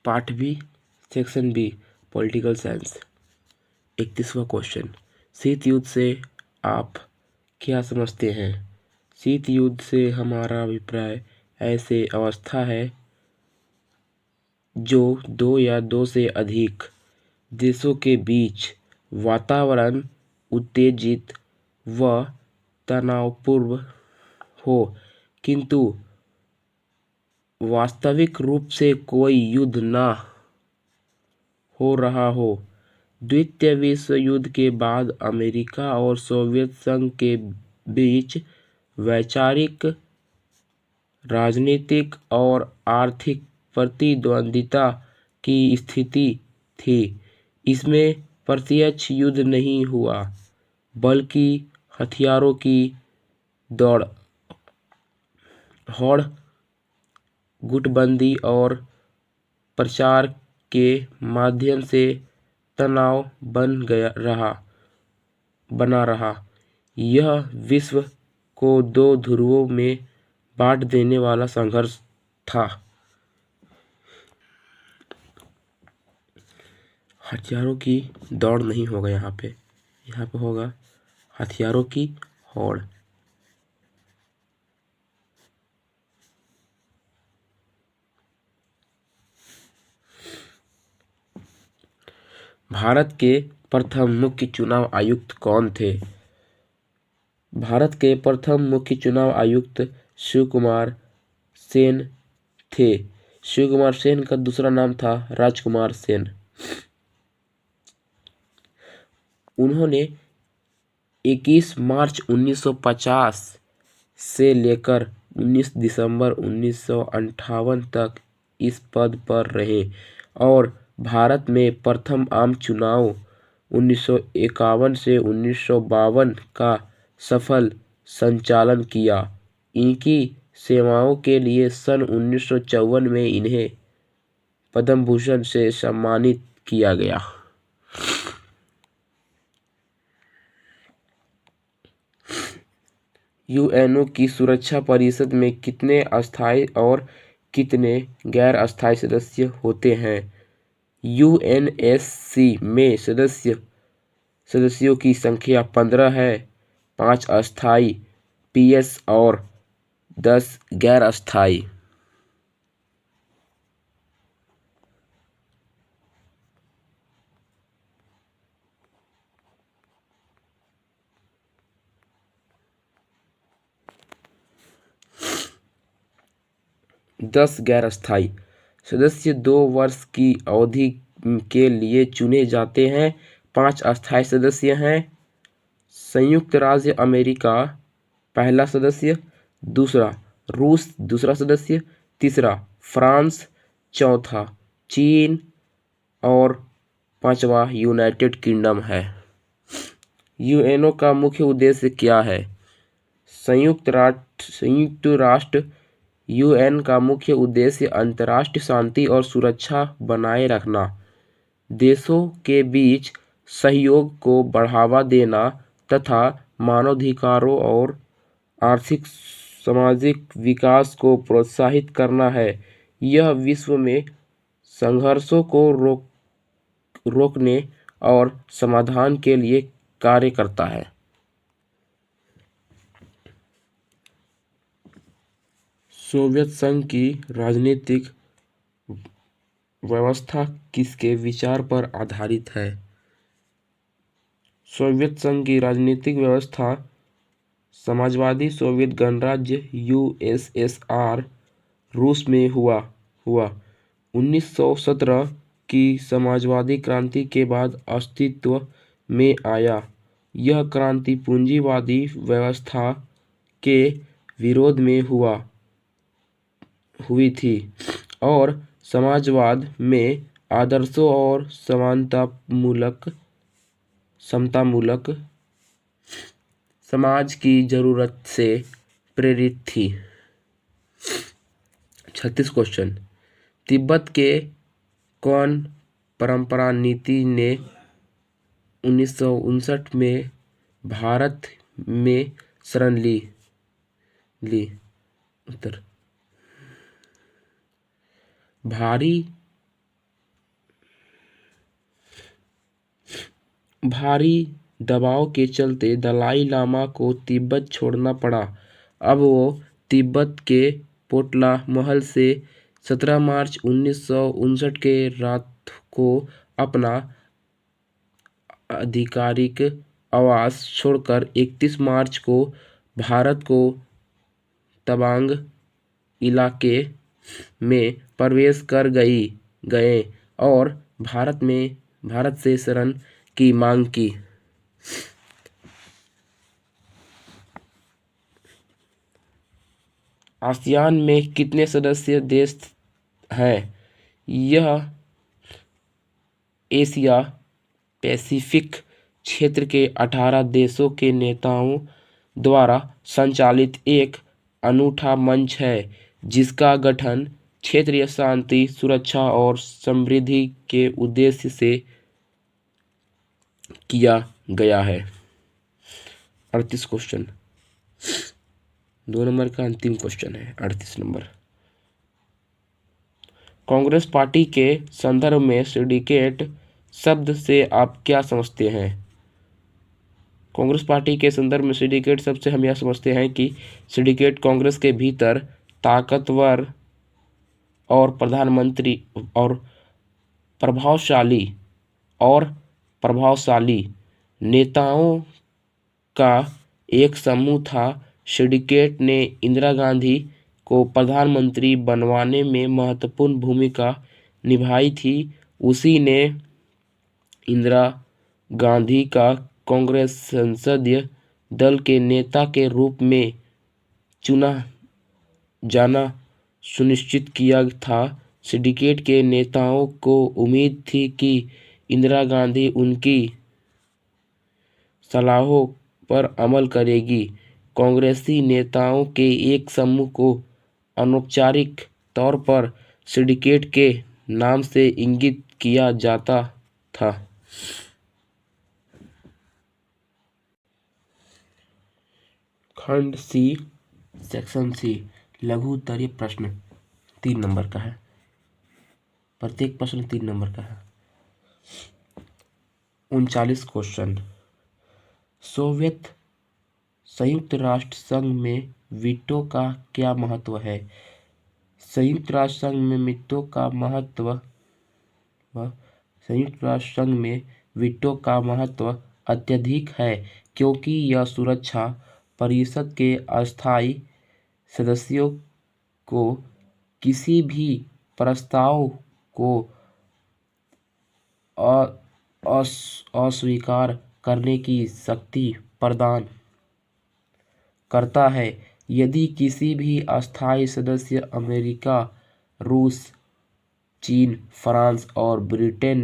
Part B, section B, political science. 31वां question, शीत युद्ध से आप क्या समझते हैं? शीत युद्ध से हमारा अभिप्राय ऐसे अवस्था है जो दो या दो से अधिक देशों के बीच वातावरण उत्तेजित व तनावपूर्ण हो, किंतु वास्तविक रूप से कोई युद्ध न हो रहा हो। द्वितीय विश्व युद्ध के बाद अमेरिका और सोवियत संघ के बीच वैचारिक, राजनीतिक और आर्थिक प्रतिद्वंद्विता की स्थिति थी। इसमें प्रत्यक्ष युद्ध नहीं हुआ, बल्कि हथियारों की दौड़ होड़, गुटबंदी और प्रचार के माध्यम से तनाव बना रहा। यह विश्व को दो ध्रुवों में बांट देने वाला संघर्ष था। हथियारों की दौड़ नहीं होगा यहाँ पे होगा हथियारों की होड़। भारत के प्रथम मुख्य चुनाव आयुक्त कौन थे? भारत के प्रथम मुख्य चुनाव आयुक्त शिव कुमार सेन थे। शिव कुमार सेन का दूसरा नाम था राजकुमार सेन। उन्होंने 21 मार्च 1950 से लेकर 19 दिसंबर 1958 तक इस पद पर रहे और भारत में प्रथम आम चुनाव 1951 से 1952 का सफल संचालन किया। इनकी सेवाओं के लिए सन 1954 में इन्हें पद्म भूषण से सम्मानित किया गया। यूएनओ की सुरक्षा परिषद में कितने अस्थायी और कितने गैर अस्थायी सदस्य होते हैं? यूएनएससी में सदस्यों की संख्या 15 है, 5 अस्थायी पीएस और 10 गैर अस्थायी। दस गैर अस्थायी सदस्य 2 वर्ष की अवधि के लिए चुने जाते हैं। 5 अस्थायी सदस्य हैं। संयुक्त राज्य अमेरिका पहला सदस्य, दूसरा रूस दूसरा सदस्य, तीसरा फ्रांस, चौथा चीन और पांचवा यूनाइटेड किंगडम है। यूएनओ का मुख्य उद्देश्य क्या है? संयुक्त राष्ट्र यूएन का मुख्य उद्देश्य अंतर्राष्ट्रीय शांति और सुरक्षा बनाए रखना, देशों के बीच सहयोग को बढ़ावा देना तथा मानवाधिकारों और आर्थिक सामाजिक विकास को प्रोत्साहित करना है। यह विश्व में संघर्षों को रोकने और समाधान के लिए कार्य करता है। सोवियत संघ की राजनीतिक व्यवस्था किसके विचार पर आधारित है? सोवियत संघ की राजनीतिक व्यवस्था समाजवादी सोवियत गणराज्य यूएसएसआर रूस में हुआ 1917 की समाजवादी क्रांति के बाद अस्तित्व में आया। यह क्रांति पूंजीवादी व्यवस्था के विरोध में हुई थी और समाजवाद में आदर्शों और समतामूलक समाज की जरूरत से प्रेरित थी। 36 क्वेश्चन, तिब्बत के कौन परंपरा नीति ने 1959 में भारत में शरण ली? उत्तर, भारी भारी दबाव के चलते दलाई लामा को तिब्बत छोड़ना पड़ा। अब वो तिब्बत के पोटला महल से 17 मार्च 1959 के रात को अपना आधिकारिक आवास छोड़कर 31 मार्च को भारत को तवांग इलाके में प्रवेश कर गए और भारत से शरण की मांग की। आसियान में कितने सदस्य देश हैं? यह एशिया पैसिफिक क्षेत्र के 18 देशों के नेताओं द्वारा संचालित एक अनूठा मंच है जिसका गठन क्षेत्रीय शांति, सुरक्षा और समृद्धि के उद्देश्य से किया गया है। 38 क्वेश्चन, 2 नंबर का अंतिम क्वेश्चन है 38 नंबर। कांग्रेस पार्टी के संदर्भ में सिंडिकेट शब्द से आप क्या समझते हैं? कांग्रेस पार्टी के संदर्भ में सिंडिकेट शब्द से हम यह समझते हैं कि सिंडिकेट कांग्रेस के भीतर ताकतवर और प्रभावशाली नेताओं का एक समूह था। सिंडिकेट ने इंदिरा गांधी को प्रधानमंत्री बनवाने में महत्वपूर्ण भूमिका निभाई थी। उसी ने इंदिरा गांधी का कांग्रेस संसदीय दल के नेता के रूप में चुना जाना सुनिश्चित किया था। सिंडिकेट के नेताओं को उम्मीद थी कि इंदिरा गांधी उनकी सलाहों पर अमल करेगी। कांग्रेसी नेताओं के एक समूह को अनौपचारिक तौर पर सिंडिकेट के नाम से इंगित किया जाता था। खंड सी, सेक्शन सी, लघु उत्तरीय प्रश्न 3 नंबर का है। प्रत्येक प्रश्न 3 नंबर का है। 39 क्वेश्चन। सोवियत संयुक्त राष्ट्र संघ में वीटो का क्या महत्व है? संयुक्त राष्ट्र संघ में वीटो का महत्व अत्यधिक है क्योंकि यह सुरक्षा परिषद के अस्थायी सदस्यों को किसी भी प्रस्ताव को अस्वीकार करने की शक्ति प्रदान करता है। यदि किसी भी अस्थायी सदस्य अमेरिका, रूस, चीन, फ्रांस और ब्रिटेन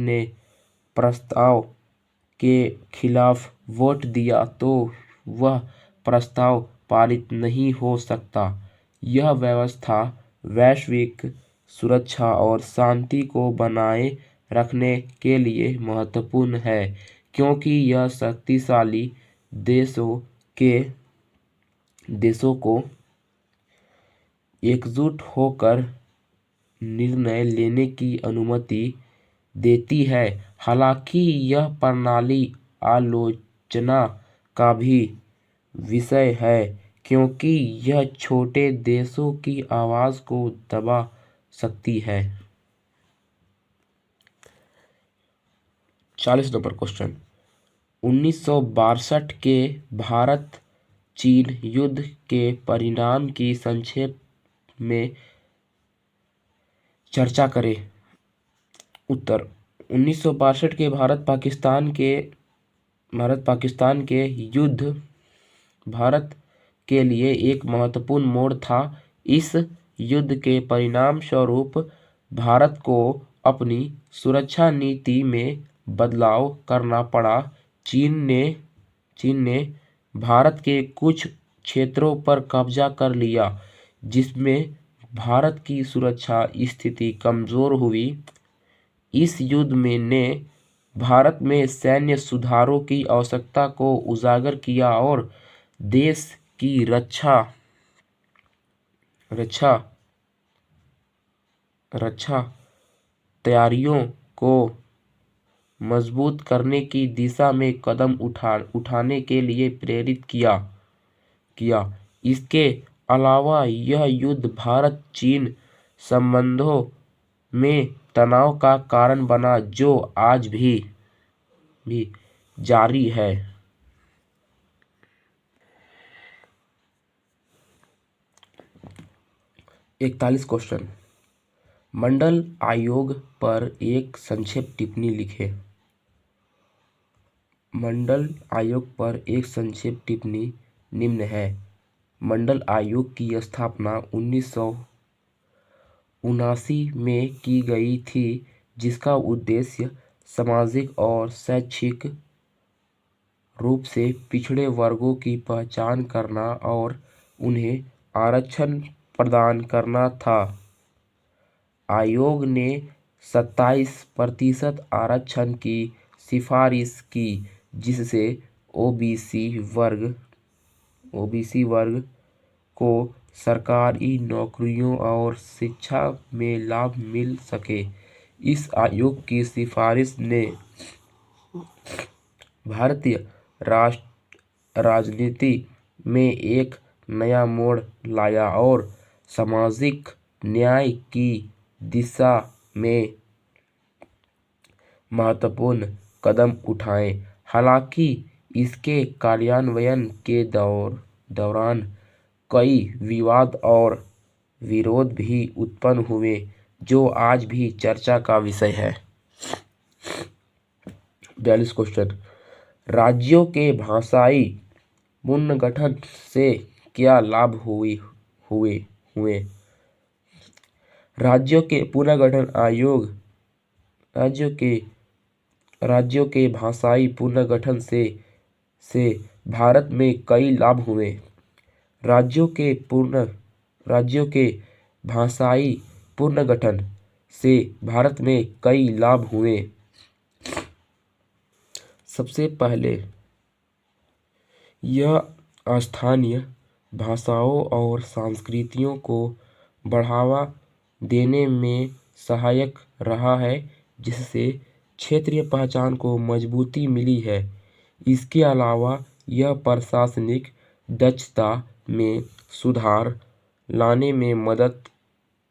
ने प्रस्ताव के खिलाफ वोट दिया तो वह प्रस्ताव पारित नहीं हो सकता। यह व्यवस्था वैश्विक सुरक्षा और शांति को बनाए रखने के लिए महत्वपूर्ण है क्योंकि यह शक्तिशाली देशों को एकजुट होकर निर्णय लेने की अनुमति देती है। हालांकि यह प्रणाली आलोचना का भी विषय है क्योंकि यह छोटे देशों की आवाज को दबा सकती है। 40 नंबर क्वेश्चन। 1962 के भारत चीन युद्ध के परिणाम की संक्षेप में चर्चा करें। उत्तर। 1962 के भारत पाकिस्तान के युद्ध भारत के लिए एक महत्वपूर्ण मोड़ था। इस युद्ध के परिणाम स्वरूप भारत को अपनी सुरक्षा नीति में बदलाव करना पड़ा। चीन ने भारत के कुछ क्षेत्रों पर कब्जा कर लिया जिसमें भारत की सुरक्षा स्थिति कमजोर हुई। इस युद्ध ने भारत में सैन्य सुधारों की आवश्यकता को उजागर किया और देश की रक्षा तैयारियों को मजबूत करने की दिशा में कदम उठाने के लिए प्रेरित किया। इसके अलावा यह युद्ध भारत चीन संबंधों में तनाव का कारण बना, जो आज भी जारी है। 41 क्वेश्चन। मंडल आयोग पर एक संक्षिप्त टिप्पणी लिखें। मंडल आयोग पर एक संक्षिप्त टिप्पणी निम्न है। मंडल आयोग की स्थापना 1979 में की गई थी, जिसका उद्देश्य सामाजिक और शैक्षिक रूप से पिछड़े वर्गों की पहचान करना और उन्हें आरक्षण प्रदान करना था। आयोग ने 27% आरक्षण की सिफारिश की, जिससे ओबीसी वर्ग को सरकारी नौकरियों और शिक्षा में लाभ मिल सके। इस आयोग की सिफारिश ने भारतीय राजनीति में एक नया मोड़ लाया और सामाजिक न्याय की दिशा में महत्वपूर्ण कदम उठाए। हालांकि इसके कार्यान्वयन के दौरान कई विवाद और विरोध भी उत्पन्न हुए, जो आज भी चर्चा का विषय है। 42 क्वेश्चन। राज्यों के भाषाई पुनर्गठन से क्या लाभ हुए? राज्यों के पुनर्गठन आयोग राज्यों के भाषाई पुनर्गठन से भारत में कई लाभ हुए। राज्यों के भाषाई पुनर्गठन से भारत में कई लाभ हुए। सबसे पहले यह स्थानीय भाषाओं और संस्कृतियों को बढ़ावा देने में सहायक रहा है, जिससे क्षेत्रीय पहचान को मजबूती मिली है। इसके अलावा यह प्रशासनिक दक्षता में सुधार लाने में मदद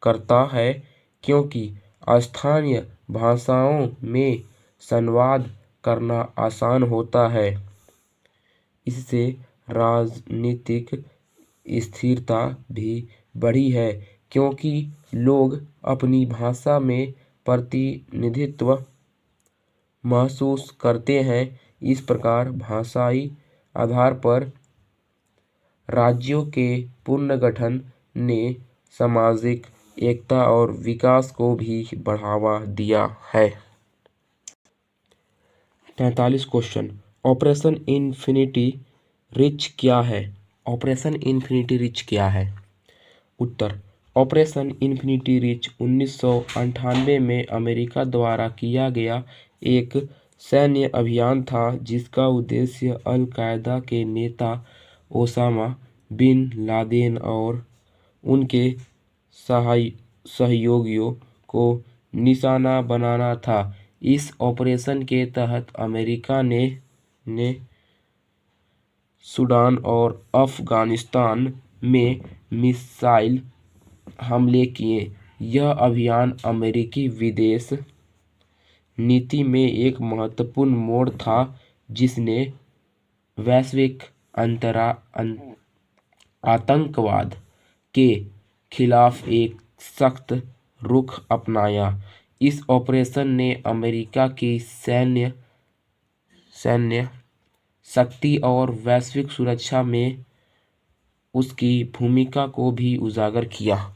करता है, क्योंकि स्थानीय भाषाओं में संवाद करना आसान होता है। इससे राजनीतिक स्थिरता भी बढ़ी है, क्योंकि लोग अपनी भाषा में प्रतिनिधित्व महसूस करते हैं। इस प्रकार भाषाई आधार पर राज्यों के पुनर्गठन ने सामाजिक एकता और विकास को भी बढ़ावा दिया है। 43 क्वेश्चन। ऑपरेशन इन्फिनिटी रिच क्या है? ऑपरेशन इन्फिनिटी रिच क्या है? उत्तर। ऑपरेशन इन्फिनिटी रिच 1998 में अमेरिका द्वारा किया गया एक सैन्य अभियान था, जिसका उद्देश्य अल-कायदा के नेता ओसामा बिन लादेन और उनके सहयोगियों को निशाना बनाना था। इस ऑपरेशन के तहत अमेरिका ने सूडान और अफगानिस्तान में मिसाइल हमले किए। यह अभियान अमेरिकी विदेश नीति में एक महत्वपूर्ण मोड़ था, जिसने वैश्विक आतंकवाद के खिलाफ एक सख्त रुख अपनाया। इस ऑपरेशन ने अमेरिका की सैन्य शक्ति और वैश्विक सुरक्षा में उसकी भूमिका को भी उजागर किया।